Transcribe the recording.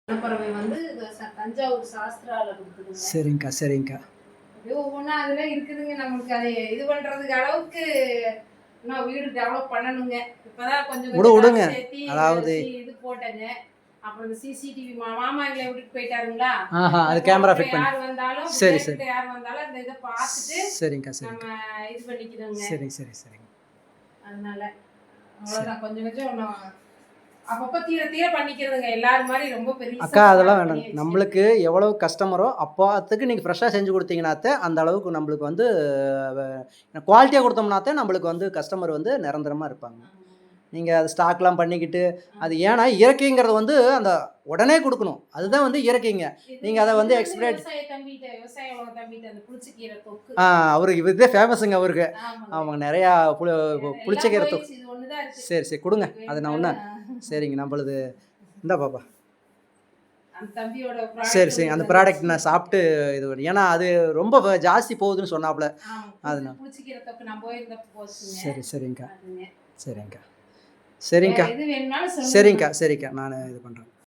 பறவை வந்து தஞ்சாவூர் சாஸ்திரால கொடுக்குதுங்க. சரிங்கக்கா, சரிங்கக்கா. அப்படியே ஒவ்வொன்றா அதில் இருக்குதுங்க. நம்மளுக்கு அதை இது பண்ணுறதுக்கு அளவுக்கு இன்னும் வீடு டெவலப் பண்ணணுங்க. இப்போதான் கொஞ்சம் விடுங்க. கொஞ்சம் சேர்த்தி அதாவது இது போட்டேங்க. அப்புறம் இந்த சிசிடிவி மாமா எங்களை விட்டுட்டு போயிட்டாருங்களா, அது கேமரா ஃபிட் பண்ணி யார் வந்தாலும் சரி சரி யார் வந்தாலும் அந்த இதை பார்த்துட்டு சரிங்கக்கா, நம்ம சரிங்கக்கா. இது பண்ணிக்கணுங்க. சரிங்க. அதனால அவ்வளோதான். கொஞ்சம் ஒன்றும் அப்பப்போ தீர பண்ணிக்கிறதுங்க. எல்லாரும் மாதிரி ரொம்ப பெரிய அக்கா அதெல்லாம் வேணாம். நம்மளுக்கு எவ்வளவு கஸ்டமரோ அப்போத்துக்கு நீங்கள் ஃப்ரெஷ்ஷாக செஞ்சு கொடுத்தீங்கன்னாத்தே அந்த அளவுக்கு நம்மளுக்கு வந்து குவாலிட்டியாக கொடுத்தோம்னாத்தே நம்மளுக்கு வந்து கஸ்டமர் வந்து நிரந்தரமாக இருப்பாங்க. நீங்கள் அது ஸ்டாக்லாம் பண்ணிக்கிட்டு அது ஏன்னா இயற்கைங்கிறது வந்து அந்த உடனே கொடுக்கணும். அதுதான் வந்து இயற்கைங்க. நீங்கள் அதை வந்து எக்ஸ்பிரேட் அவருக்கு இதே ஃபேமஸுங்க அவருக்கு. ஆமாங்க, நிறையா புளிச்சக்கீரை தொக்கு. சரி கொடுங்க. அது நான் ஒன்று சரிங்க. நம்மளுது இந்த பாப்பா சரி அந்த ப்ராடக்ட் நான் சாப்பிட்டு இது ஏன்னா அது ரொம்ப ஜாஸ்தி போகுதுன்னு சொன்னாப்புல. அதனால சரிங்கக்கா. சரிங்கக்கா நான் இது பண்ணுறேன்.